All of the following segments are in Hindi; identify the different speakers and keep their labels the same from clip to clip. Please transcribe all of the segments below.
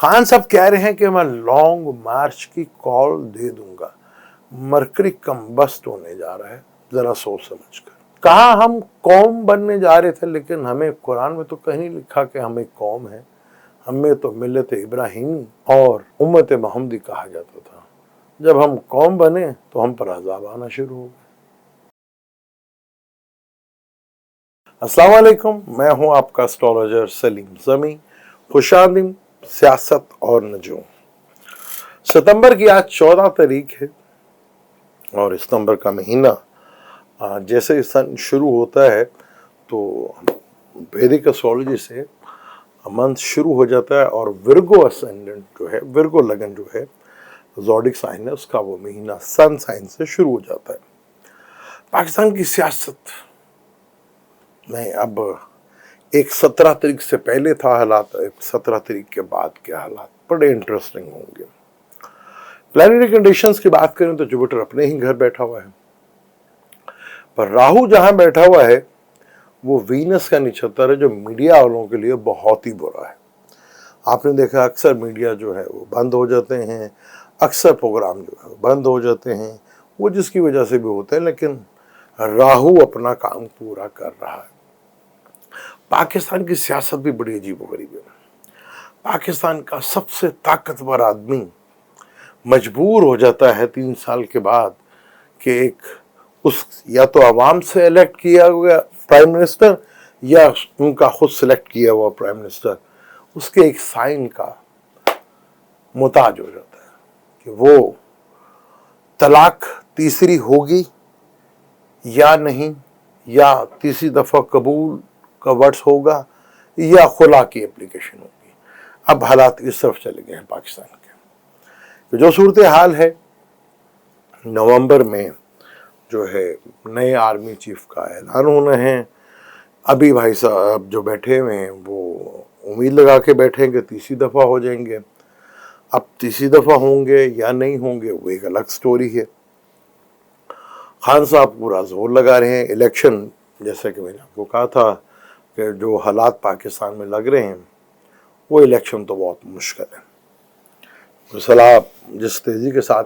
Speaker 1: खान साहब कह रहे हैं कि मैं लॉन्ग मार्च की कॉल दे दूंगा, मरकरी कम्बस्ट होने जा रहा है, जरा सोच समझ कर। कहा हम कौम बनने जा रहे थे, लेकिन हमें कुरान में तो कहीं नहीं लिखा कि हम एक कौम है। हमें तो मिल्लत इब्राहिमी और उम्मत मोहम्मदी कहा जाता था। जब हम कौम बने तो हम पर अज़ाब आना शुरू हो गए। अस्सलाम वालेकुम, मैं हूं आपका एस्ट्रोलॉजर सलीम जमी। खुशामदीद सियासत और नजूम। सितंबर की आज 14 तारीख है और इस नंबर का महीना जैसे सन शुरू होता है तो वैदिक एस्ट्रोलॉजी से मंथ शुरू हो जाता है और विर्गो असेंडेंट जो है, विर्गो लगन जो है ज़ोडिक साइन है, उसका वो महीना सन साइन से शुरू हो जाता है। पाकिस्तान की सियासत में अब एक 17 तारीख से पहले था हालात, 17 तारीख के बाद के हालात बड़े इंटरेस्टिंग होंगे। प्लैनेटरी कंडीशंस की बात करें तो जुपिटर अपने ही घर बैठा हुआ है, पर राहु जहां बैठा हुआ है वो वीनस का निछत्तर है, जो मीडिया वालों के लिए बहुत ही बुरा है। आपने देखा अक्सर मीडिया जो है वो बंद हो जाते हैं, अक्सर प्रोग्राम जो है वो बंद हो जाते हैं, वो जिसकी वजह से भी होते हैं, लेकिन राहु अपना काम पूरा कर रहा है। पाकिस्तान की सियासत भी बड़ी अजीबोगरीब है। पाकिस्तान का सबसे ताकतवर आदमी मजबूर हो जाता है 3 साल के बाद कि एक उस या तो आवाम से इलेक्ट किया हुआ प्राइम मिनिस्टर या उनका खुद सिलेक्ट किया हुआ प्राइम मिनिस्टर उसके एक साइन का मुताज हो जाता है कि वो तलाक तीसरी होगी या नहीं, या तीसरी दफा कबूल का वर्ड्स होगा या खुला की एप्लीकेशन होगी। अब हालात इस तरफ चले गए हैं पाकिस्तान के। तो जो सूरत हाल है, नवंबर में जो है नए आर्मी चीफ का ऐलान होना है। अभी भाई साहब जो बैठे हुए हैं वो उम्मीद लगा के बैठे कि तीसरी दफा हो जाएंगे। अब तीसरी दफा होंगे या नहीं होंगे वो एक अलग स्टोरी है। खान साहब पूरा जोर लगा रहे हैं। इलेक्शन, जैसे कि मैंने आपको कहा था कि जो हालात पाकिस्तान में लग रहे हैं वो इलेक्शन तो बहुत मुश्किल है। तो सलाह जिस तेज़ी के साथ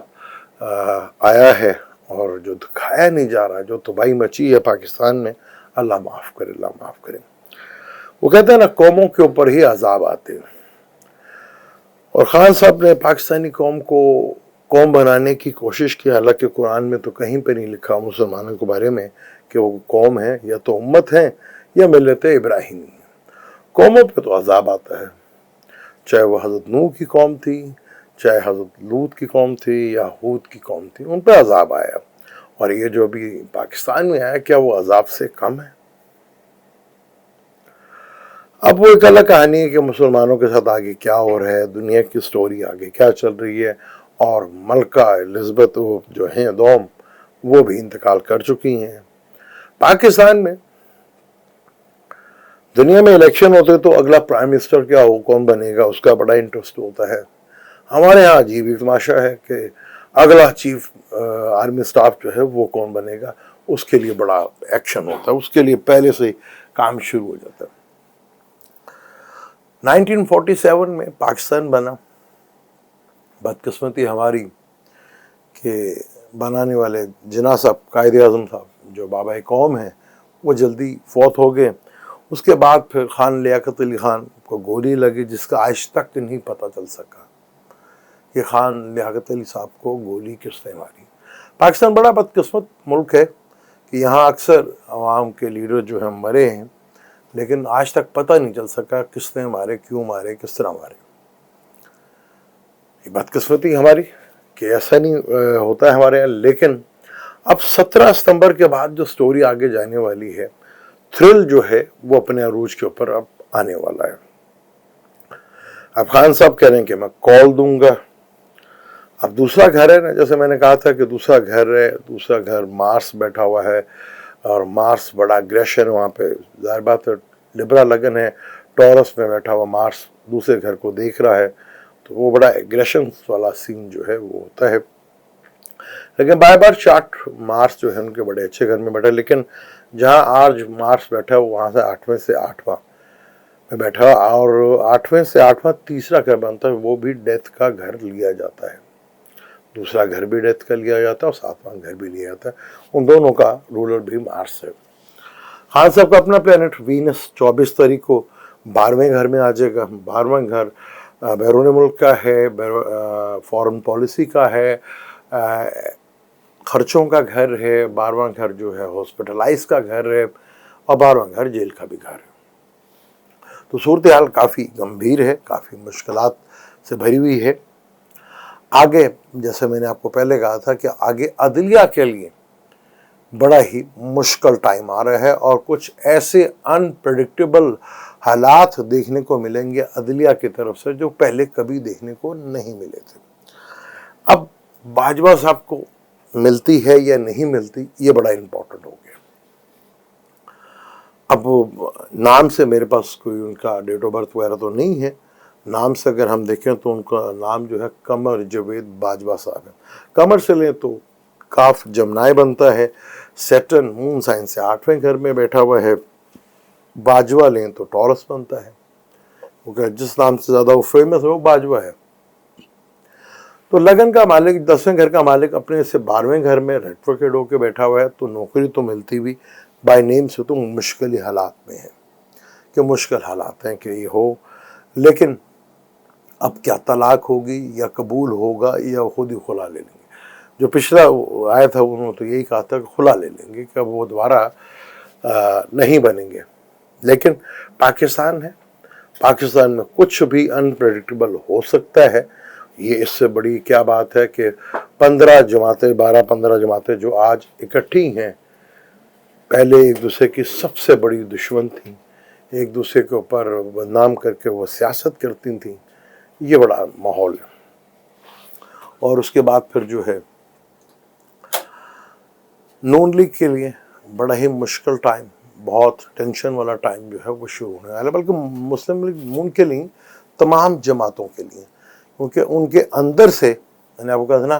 Speaker 1: आया है और जो दिखाया नहीं जा रहा, जो तबाही मची है पाकिस्तान में, अल्लाह माफ़ करे, अल्लाह माफ़ करे। वो कहते हैं ना, कौमों के ऊपर ही अजाब आते हैं। और खान साहब ने पाकिस्तानी कौम को कौम बनाने की कोशिश की, हालांकि कुरान में तो कहीं पे नहीं लिखा मुसलमानों के बारे में कि वो कौम है, या तो उम्मत है या मिल्लत इब्राहिमी है। कौमों पे तो अजाब आता है, चाहे वह हज़रत नूह की कौम थी, चाहे हज़रत लूत की कौम थी या हूद की कौम थी, उन पर अजाब आया। और ये जो अभी पाकिस्तान में आया, क्या वो अजाब से कम है? अब वो एक अलग कहानी है कि मुसलमानों के साथ आगे क्या हो रहा है, दुनिया की स्टोरी आगे क्या चल रही है। और मलका एलिज़ाबेथ जो हैं दोम, वो भी इंतकाल कर चुकी हैं। पाकिस्तान में दुनिया में इलेक्शन होते तो अगला प्राइम मिनिस्टर क्या हो, कौन बनेगा, उसका बड़ा इंटरेस्ट होता है। हमारे यहाँ अजीब ही तमाशा है कि अगला चीफ आर्मी स्टाफ जो है वो कौन बनेगा, उसके लिए बड़ा एक्शन होता है, उसके लिए पहले से काम शुरू हो जाता है। 1947 में पाकिस्तान बना। बदकिस्मती हमारी कि बनाने वाले जिन्ना साहब, कायदे आज़म साहब, जो बाबा कौम हैं, वो जल्दी फौत हो गए। उसके बाद फिर खान लियाकत अली खान को गोली लगी, जिसका आज तक नहीं पता चल सका कि खान लियाकत अली साहब को गोली किसने मारी। पाकिस्तान बड़ा बदकिस्मत मुल्क है कि यहाँ अक्सर आवाम के लीडर जो हैं मरे हैं, लेकिन आज तक पता नहीं चल सका किसने मारे, क्यों मारे, किस तरह मारे। ये बदकिस्मती हमारी कि ऐसा नहीं होता है हमारे यहाँ। लेकिन अब 17 सितंबर के बाद जो स्टोरी आगे जाने वाली है, थ्रिल जो है वो अपने अरूज के ऊपर अब आने वाला है। अब खान साहब कह रहे हैं कि मैं कॉल दूंगा। अब दूसरा घर है ना, जैसे मैंने कहा था कि दूसरा घर है, दूसरा घर मार्स बैठा हुआ है और मार्स बड़ा अग्रेशन है वहाँ पे। जाहिर बात है, लिब्रा लगन है, टॉरस में बैठा हुआ मार्स दूसरे घर को देख रहा है, तो वो बड़ा एग्रेशन वाला सीन जो है वो होता है। लेकिन बार बार चार्ट मार्स जो है उनके बड़े अच्छे घर में बैठा है, लेकिन जहाँ आज मार्स बैठा है वहाँ से 8वें से 8वां में बैठा, और 8वें से 8वां तीसरा घर बनता है, वो भी डेथ का घर लिया जाता है। दूसरा घर भी डेथ का लिया जाता है और 7वां घर भी लिया जाता है। उन दोनों का रूलर भी मार्स है। खान साहब का अपना प्लेनेट वीनस 24 तारीख को 12वें घर में आ जाएगा। 12वां घर बैरून मुल्क का है, फॉरेन पॉलिसी का है, खर्चों का घर है। 12वां घर जो है हॉस्पिटलाइज का घर है, और 12वां घर जेल का भी घर है। तो सूरत हाल काफ़ी गंभीर है, काफ़ी मुश्किलात से भरी हुई है। आगे जैसे मैंने आपको पहले कहा था कि आगे अदलिया के लिए बड़ा ही मुश्किल टाइम आ रहा है, और कुछ ऐसे अनप्रेडिक्टेबल हालात देखने को मिलेंगे अदलिया की तरफ से जो पहले कभी देखने को नहीं मिले थे। अब बाजवा साहब को मिलती है या नहीं मिलती, ये बड़ा इम्पोर्टेंट हो गया। अब नाम से मेरे पास कोई उनका डेट ऑफ बर्थ वगैरह तो नहीं है। नाम से अगर हम देखें तो उनका नाम जो है कमर जवेद बाजवा साहब है। कमर से लें तो काफ जमनाय बनता है। सैटर्न मून साइन से 8वें घर में बैठा हुआ है। बाजवा लें तो टॉरस बनता है, क्योंकि जिस नाम से ज़्यादा वो फेमस है वो बाजवा है। तो लगन का मालिक, 10वें घर का मालिक अपने से 12वें घर में रेट्रोकेड होकर बैठा हुआ है, तो नौकरी तो मिलती भी बाय नेम से तो मुश्किल हालात में है कि मुश्किल हालात हैं कि ये हो। लेकिन अब क्या तलाक होगी या कबूल होगा या खुद ही खुला ले लेंगे। जो पिछला आया था उन्होंने तो यही कहा था कि खुला ले लेंगे, कि अब वो दोबारा नहीं बनेंगे। लेकिन पाकिस्तान है, पाकिस्तान में कुछ भी अनप्रेडिक्टेबल हो सकता है। ये इससे बड़ी क्या बात है कि 15 जमातें, 12-15 जमातें जो आज इकट्ठी हैं, पहले एक दूसरे की सबसे बड़ी दुश्मन थी, एक दूसरे के ऊपर बदनाम करके वो सियासत करती थी। ये बड़ा माहौल है। और उसके बाद फिर जो है नून लीग के लिए बड़ा ही मुश्किल टाइम, बहुत टेंशन वाला टाइम जो है वो शुरू होने वाला है, बल्कि मुस्लिम लीग नून के लिए तमाम जमातों के लिए, क्योंकि उनके अंदर से मैंने आपको कहा था ना,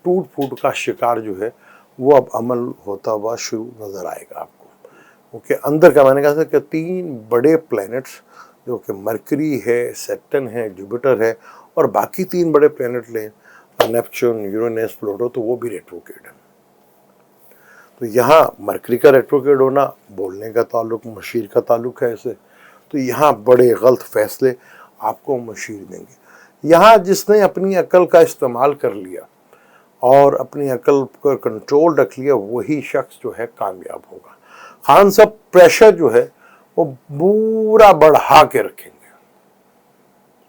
Speaker 1: टूट फूट का शिकार जो है वो अब अमल होता हुआ शुरू नज़र आएगा आपको। क्योंकि अंदर का मैंने कहा था कि 3 बड़े प्लैनेट्स जो कि मरकरी है, सैटर्न है, जुपिटर है, और बाकी 3 बड़े प्लैनेट लें नेपच्यून, यूरेनस, प्लूटो, तो वो भी रेट्रोकेड है। तो यहाँ मरकरी का रेट्रोकेड होना बोलने का ताल्लुक, मशीर का ताल्लुक है इसे, तो यहाँ बड़े गलत फैसले आपको मशीर देंगे। यहाँ जिसने अपनी अकल का इस्तेमाल कर लिया और अपनी अकल पर कंट्रोल रख लिया, वही शख्स जो है कामयाब होगा। खान साहब प्रेशर जो है वो पूरा बढ़ा के रखेंगे,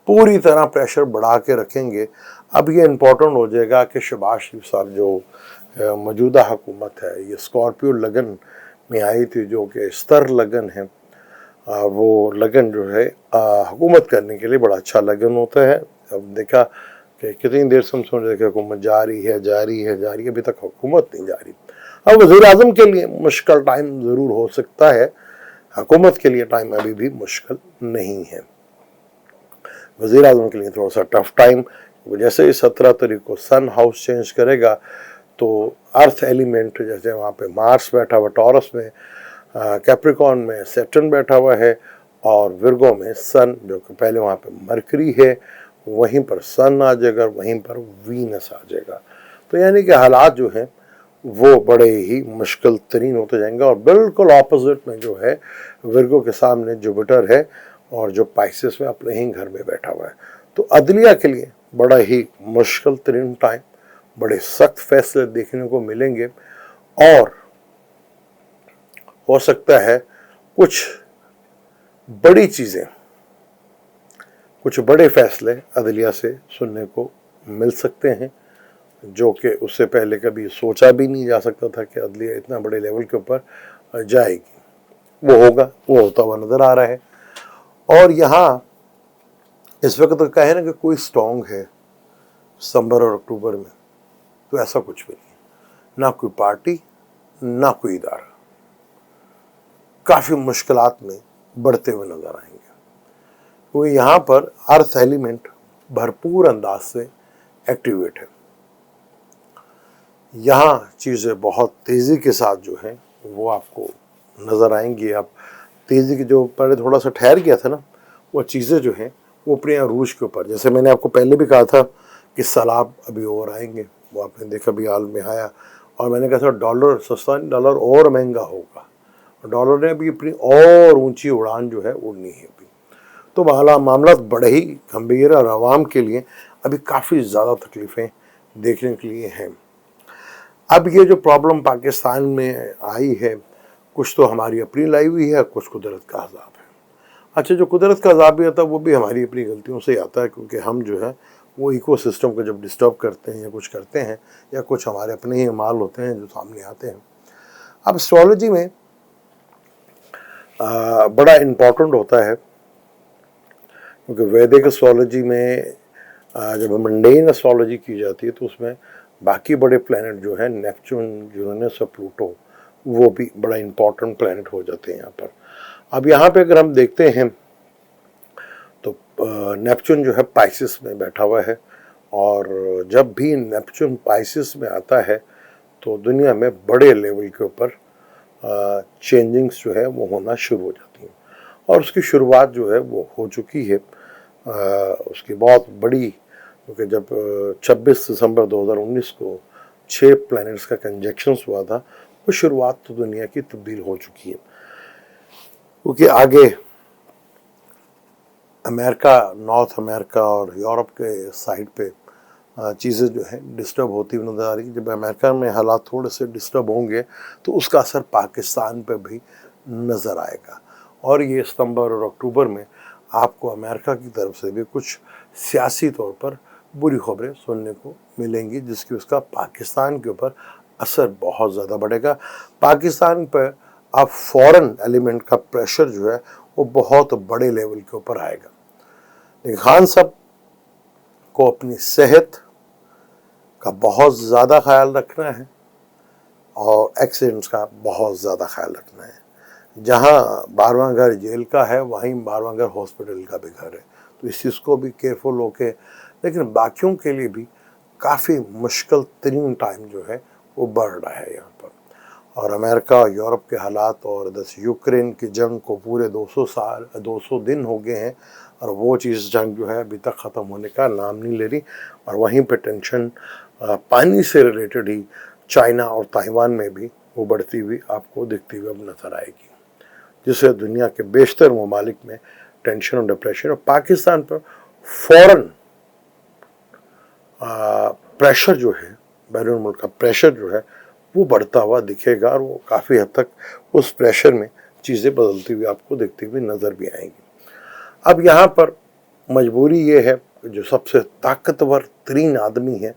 Speaker 1: पूरी तरह प्रेशर बढ़ा के रखेंगे। अब ये इम्पोर्टेंट हो जाएगा कि शहबाज शरीफ साहब जो मौजूदा हुकूमत है, ये स्कॉर्पियो लगन में आई थी, जो कि स्तर लगन है, वो लगन जो है हुकूमत करने के लिए बड़ा अच्छा लगन होता है। अब देखा कि कितनी देर से हम सुन रहे कि हुकूमत जारी है, जारी है, जारी, अभी तक हुकूमत नहीं जारी। अब वज़ीर आज़म के लिए मुश्किल टाइम ज़रूर हो सकता है, हुकूमत के लिए टाइम अभी भी मुश्किल नहीं है। वज़ीर आज़म के लिए थोड़ा सा टफ टाइम, जैसे ही 17 तारीख को सन हाउस चेंज करेगा तो अर्थ एलिमेंट, जैसे वहाँ पे मार्स बैठा हुआ टॉरस में, कैप्रिकॉन में सैटर्न बैठा हुआ है, और विर्गो में सन, जो कि पहले वहाँ पे मरकरी है, वहीं पर सन आ जाएगा, वहीं पर वीनस आ जाएगा। तो यानी कि हालात जो हैं वो बड़े ही मुश्किल तरीन होते जाएंगे। और बिल्कुल ऑपोजिट में जो है विर्गो के सामने जुपिटर है, और जो पाइसेस में अपने ही घर में बैठा हुआ है। तो अदलिया के लिए बड़ा ही मुश्किल तरीन टाइम, बड़े सख्त फैसले देखने को मिलेंगे, और हो सकता है कुछ बड़ी चीज़ें, कुछ बड़े फैसले अदलिया से सुनने को मिल सकते हैं, जो कि उससे पहले कभी सोचा भी नहीं जा सकता था कि अदलिया इतना बड़े लेवल के ऊपर जाएगी। वो होगा, वो होता हुआ नज़र आ रहा है। और यहाँ इस वक्त तो कहे ना कि कोई स्ट्रॉन्ग है सितंबर और अक्टूबर में, तो ऐसा कुछ भी नहीं, ना कोई पार्टी, ना कोई इदारा, काफ़ी मुश्किलात में बढ़ते हुए नज़र आएंगे। क्योंकि यहाँ पर अर्थ एलिमेंट भरपूर अंदाज से एक्टिवेट है। यहाँ चीज़ें बहुत तेज़ी के साथ जो हैं वो आपको नज़र आएंगी। आप तेज़ी की जो पहले थोड़ा सा ठहर गया था ना, वो चीज़ें जो हैं वो अपने अरूज के ऊपर, जैसे मैंने आपको पहले भी कहा था कि सैलाब अभी और आएंगे, वो आपने देखा भी हाल में आया, और मैंने कहा था डॉलर सस्ता नहीं, डॉलर और महंगा होगा, डॉलर ने अभी अपनी और ऊंची उड़ान जो है उड़नी है अभी। तो मामला बड़े ही गंभीर और आवाम के लिए अभी काफ़ी ज़्यादा तकलीफ़ें देखने के लिए हैं। अब ये जो प्रॉब्लम पाकिस्तान में आई है, कुछ तो हमारी अपनी लाई हुई है, कुछ कुदरत का अज़ाब है। अच्छा, जो कुदरत का अज़ाब भी आता है वो भी हमारी अपनी गलतियों से आता है, क्योंकि हम जो है वो इकोसिस्टम को जब डिस्टर्ब करते हैं या कुछ करते हैं, या कुछ हमारे अपने ही माल होते हैं जो सामने आते हैं। अब एस्ट्रोलॉजी में बड़ा इम्पोर्टेंट होता है, क्योंकि वैदिक एस्ट्रोलॉजी में जब मंडेन एस्ट्रोलॉजी की जाती है तो उसमें बाकी बड़े प्लैनेट जो है नेपच्यून, यूरेनस और प्लूटो, वो भी बड़ा इम्पोर्टेंट प्लैनेट हो जाते हैं यहाँ पर। अब यहाँ पे अगर हम देखते हैं तो नेपच्यून जो है पाइसिस में बैठा हुआ है, और जब भी नेपच्यून पाइसिस में आता है तो दुनिया में बड़े लेवल के ऊपर चेंजिंग्स जो है वो होना शुरू हो जाती हैं, और उसकी शुरुआत जो है वो हो चुकी है। उसकी बहुत बड़ी, क्योंकि जब 26 दिसंबर 2019 को 6 प्लैनेट्स का कंजक्शंस हुआ था, वो शुरुआत तो दुनिया की तब्दील हो चुकी है, क्योंकि आगे अमेरिका, नॉर्थ अमेरिका और यूरोप के साइड पे चीज़ें जो है डिस्टर्ब होती हुई नज़र आ रही है। जब अमेरिका में हालात थोड़े से डिस्टर्ब होंगे तो उसका असर पाकिस्तान पे भी नज़र आएगा, और ये सितंबर और अक्टूबर में आपको अमेरिका की तरफ से भी कुछ सियासी तौर पर बुरी खबरें सुनने को मिलेंगी, जिसकी उसका पाकिस्तान के ऊपर असर बहुत ज़्यादा बढ़ेगा। पाकिस्तान पर अब फॉरेन एलिमेंट का प्रेशर जो है वो बहुत बड़े लेवल के ऊपर आएगा। लेकिन खान साहब को अपनी सेहत का बहुत ज़्यादा ख्याल रखना है, और एक्सीडेंट्स का बहुत ज़्यादा ख्याल रखना है। जहाँ 12वां घर जेल का है, वहीं 12वां घर हॉस्पिटल का भी घर है, तो इस चीज़ को भी केयरफुल होके, लेकिन बाकियों के लिए भी काफ़ी मुश्किल तरीन टाइम जो है वो बढ़ रहा है यहाँ पर। और अमेरिका और यूरोप के हालात, और दस यूक्रेन की जंग को पूरे 200 दिन हो गए हैं, और वो चीज़ जंग जो है अभी तक ख़त्म होने का नाम नहीं ले रही, और वहीं पे टेंशन पानी से रिलेटेड ही चाइना और ताइवान में भी वो बढ़ती हुई आपको दिखती हुई अब नजर आएगी, जिससे दुनिया के बेशतर ममालिक में टेंशन और डिप्रेशन, और पाकिस्तान पर फौरन प्रेशर जो है, बैरून मुल्क का प्रेशर जो है वो बढ़ता हुआ दिखेगा, और वो काफ़ी हद तक उस प्रेशर में चीज़ें बदलती हुई आपको दिखती हुई नज़र भी आएंगी। अब यहाँ पर मजबूरी ये है, जो सबसे ताकतवर तरीन आदमी है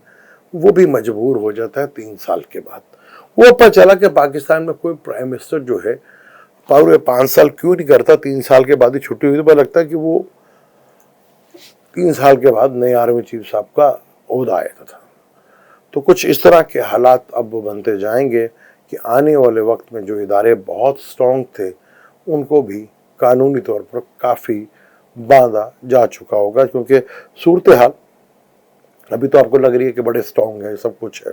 Speaker 1: वो भी मजबूर हो जाता है 3 साल के बाद। वो पता चला कि पाकिस्तान में कोई प्राइम मिनिस्टर जो है पूरे 5 साल क्यों नहीं करता, 3 साल के बाद ही छुट्टी हुई, तो पता लगता है कि वो 3 साल के बाद नए आर्मी चीफ साहब का ओहदा आया था। तो कुछ इस तरह के हालात अब बनते जाएंगे कि आने वाले वक्त में जो इदारे बहुत स्ट्रॉन्ग थे उनको भी कानूनी तौर पर काफ़ी बांधा जा चुका होगा, क्योंकि सूरत हाल अभी तो आपको लग रही है कि बड़े स्ट्रॉन्ग है, सब कुछ है,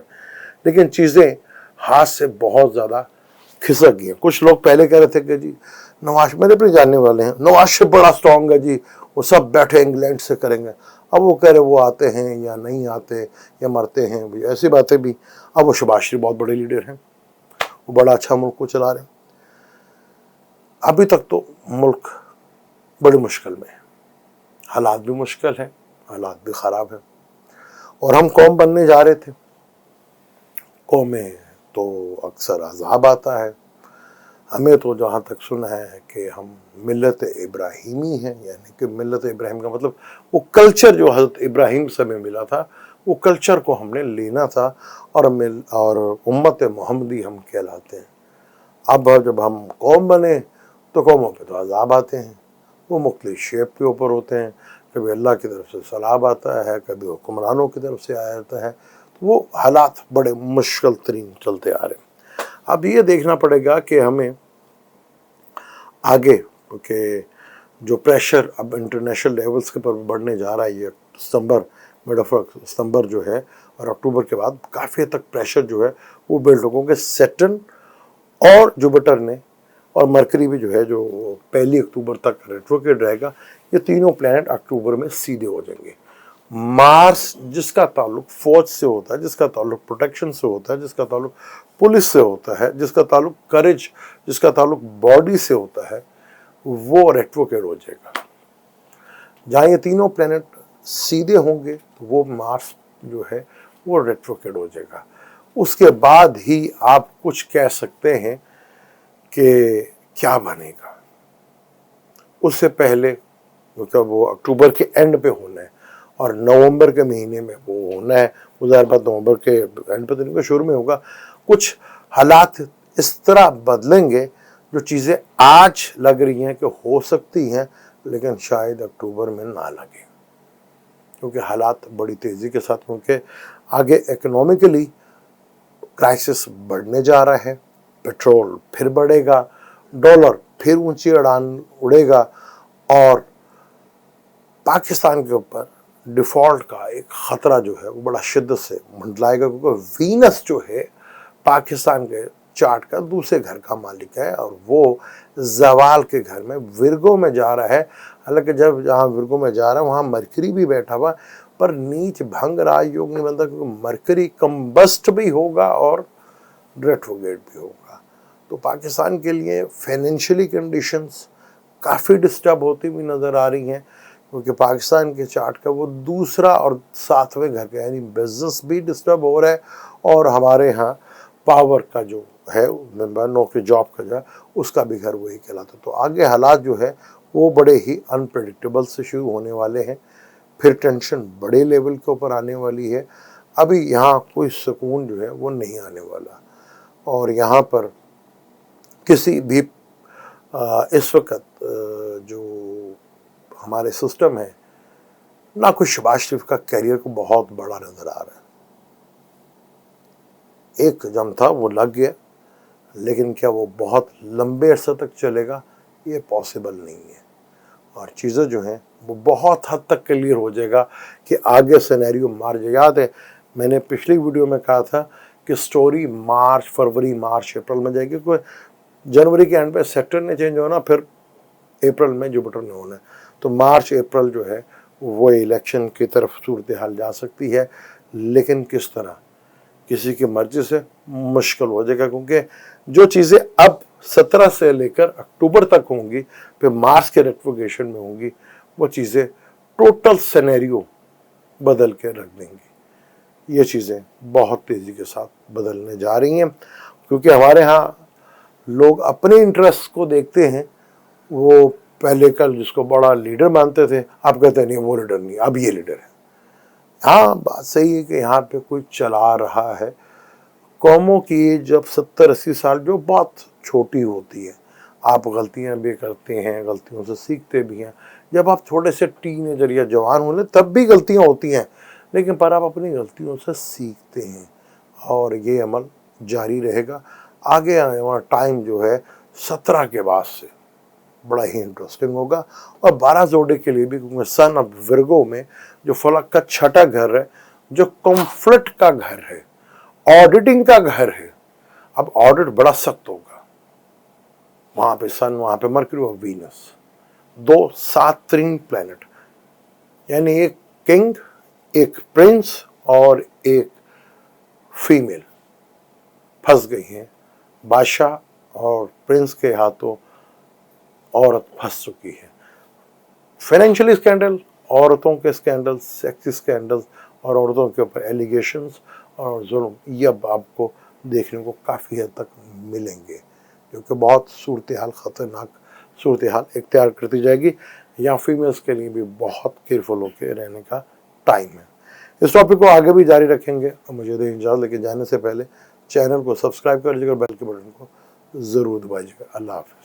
Speaker 1: लेकिन चीज़ें हाथ से बहुत ज़्यादा खिसक गई हैं। कुछ लोग पहले कह रहे थे कि जी नवाज, मेरे अपने जानने वाले हैं, नवाज से बड़ा स्ट्रॉन्ग है जी, वो सब बैठे इंग्लैंड से करेंगे। अब वो कह रहे वो आते हैं या नहीं आते या मरते हैं, भाई ऐसी बातें भी। अब वो शहबाज शरीफ बहुत बड़े लीडर हैं, वो बड़ा अच्छा मुल्क को चला रहे हैं। अभी तक तो मुल्क बड़ी मुश्किल में है, हालात भी मुश्किल है, हालात भी ख़राब है, और हम कौम बनने जा रहे थे। कौमें तो अक्सर अज़ाब आता है, हमें तो जहाँ तक सुना है कि हम मिल्लत इब्राहिमी हैं, यानी कि मिल्लत इब्राहिम का मतलब वो कल्चर जो हज़रत इब्राहिम से हमें मिला था, वो कल्चर को हमने लेना था, और उम्मत मोहम्मदी हम कहलाते हैं। अब जब हम कौम बने तो कौमों पे तो अज़ाब आते हैं, वो मुख्तलिफ शेप के ऊपर होते हैं, कभी अल्लाह की तरफ से सलाब आता है, कभी हुक्मरानों की तरफ से आया जाता है, तो वो हालात बड़े मुश्किल तरीन चलते आ रहे हैं। अब ये देखना पड़ेगा कि हमें आगे, क्योंकि जो प्रेशर अब इंटरनेशनल लेवल्स के पर बढ़ने जा रहा है, ये मिड ऑफ सितंबर जो है और अक्टूबर के बाद काफ़ी हद तक प्रेशर जो है वो बिल्ड होगा। सैटर्न और जुपिटर ने और मरकरी भी जो है जो 1 अक्टूबर तक रेट्रोग्रेड रहेगा। ये तीनों प्लैनेट अक्टूबर में सीधे हो जाएंगे। मार्स जिसका ताल्लुक फौज से होता है, जिसका ताल्लुक प्रोटेक्शन से होता है, जिसका ताल्लुक पुलिस से होता है, जिसका ताल्लुक करेज, जिसका ताल्लुक बॉडी से होता है, वो रेट्रोग्रेड हो जाएगा। जहाँ ये तीनों प्लैनेट सीधे होंगे तो वो मार्स जो है वो रेट्रोग्रेड हो जाएगा। उसके बाद ही आप कुछ कह सकते हैं कि क्या बनेगा। उससे पहले मतलब वो अक्टूबर के एंड पे होना है और नवंबर के महीने में वो होना है। उधर बात नवंबर के एंड पे तो नहीं, शुरू में होगा। कुछ हालात इस तरह बदलेंगे जो चीज़ें आज लग रही हैं कि हो सकती हैं, लेकिन शायद अक्टूबर में ना लगे, क्योंकि हालात बड़ी तेज़ी के साथ, क्योंकि आगे इकोनॉमिकली क्राइसिस बढ़ने जा रहा है। पेट्रोल फिर बढ़ेगा, डॉलर फिर ऊंची उड़ान उड़ेगा और पाकिस्तान के ऊपर डिफ़ॉल्ट का एक ख़तरा जो है वो बड़ा शिद्दत से मंडलाएगा, क्योंकि वीनस जो है पाकिस्तान के चार्ट का दूसरे घर का मालिक है और वो जवाल के घर में विर्गो में जा रहा है। हालांकि जब जहाँ विर्गो में जा रहा है वहाँ मरकरी भी बैठा हुआ, पर नीच भंग राजयोग नहीं बनता, क्योंकि मरकरी कंबस्ट भी होगा और रेट्रोग्रेड भी होगा। तो पाकिस्तान के लिए फाइनेंशियली कंडीशंस काफ़ी डिस्टर्ब होती हुई नज़र आ रही हैं, क्योंकि पाकिस्तान के चार्ट का वो दूसरा और 7वें घर का यानी बिजनेस भी डिस्टर्ब हो रहा है और हमारे यहाँ पावर का जो है नौकरी जॉब का जो है उसका भी घर वही कहलाता। तो आगे हालात जो है वो बड़े ही अनप्रेडिक्टेबल से शुरू होने वाले हैं। फिर टेंशन बड़े लेवल के ऊपर आने वाली है। अभी यहाँ कोई सुकून जो है वो नहीं आने वाला और यहाँ पर किसी भी इस वक्त जो हमारे सिस्टम है ना, कोई शहबाज शरीफ का कैरियर को बहुत बड़ा नज़र आ रहा है। एक जम था वो लग गया, लेकिन क्या वो बहुत लंबे अरसे तक चलेगा, ये पॉसिबल नहीं है। और चीज़ें जो हैं वो बहुत हद तक क्लियर हो जाएगा कि आगे सिनेरियो मार जाए। याद है मैंने पिछली वीडियो में कहा था कि स्टोरी मार्च, फरवरी, मार्च, अप्रैल में जाएगी, क्योंकि जनवरी के एंड पे सेक्टर ने चेंज होना, फिर अप्रैल में जुपिटर ने होना है। तो मार्च अप्रैल जो है वो इलेक्शन की तरफ सूरत हाल जा सकती है, लेकिन किस तरह, किसी की मर्जी से मुश्किल हो जाएगा, क्योंकि जो चीज़ें अब 17 से लेकर अक्टूबर तक होंगी, फिर मार्च के रेट्रोगेशन में होंगी, वो चीज़ें टोटल सिनेरियो बदल के रख देंगी। ये चीज़ें बहुत तेज़ी के साथ बदलने जा रही हैं, क्योंकि हमारे यहाँ लोग अपने इंटरेस्ट को देखते हैं। वो पहले कल जिसको बड़ा लीडर मानते थे, आप कहते नहीं वो लीडर नहीं, अब ये लीडर है। हाँ, बात सही है कि यहाँ पे कोई चला रहा है। कौमों की जब 70-80 साल जो बहुत छोटी होती है, आप गलतियाँ भी करते हैं, गलतियों से सीखते भी हैं। जब आप थोड़े से टीनेजर या जवान होने तब भी गलतियाँ होती हैं, लेकिन पर आप अपनी गलतियों से सीखते हैं और ये अमल जारी रहेगा। आगे आने वाला टाइम जो है 17 के बाद से बड़ा ही इंटरेस्टिंग होगा। और 12 जोड़े के लिए भी, क्योंकि सन अब विर्गो में जो फलक का छठा घर है, जो कॉन्फ्लिक्ट का घर है, ऑडिटिंग का घर है, अब ऑडिट बड़ा सख्त होगा। वहां पे सन, वहां पे मरकरी और वीनस, दो सात्रीन प्लैनेट, यानी एक किंग, एक प्रिंस और एक फीमेल फंस गई हैं। बादशाह और प्रिंस के हाथों औरत फंस चुकी है। फाइनेंशियल स्कैंडल, औरतों के स्कैंडल, सेक्सी स्कैंडल्स और औरतों के ऊपर एलिगेशंस और जुल्म, ये अब आपको देखने को काफ़ी हद तक मिलेंगे, क्योंकि बहुत सूरत हाल ख़तरनाक सूरत हाल इख्तियार करती जाएगी। यहाँ फीमेल्स के लिए भी बहुत केयरफुल होकर रहने का टाइम है। इस टॉपिक को आगे भी जारी रखेंगे और मुझे दें इजाज़त, लेके जाने से पहले चैनल को सब्सक्राइब कर लीजिएगा, बेल के बटन को ज़रूर दबाइएगा। अल्लाह हाफ़िज़।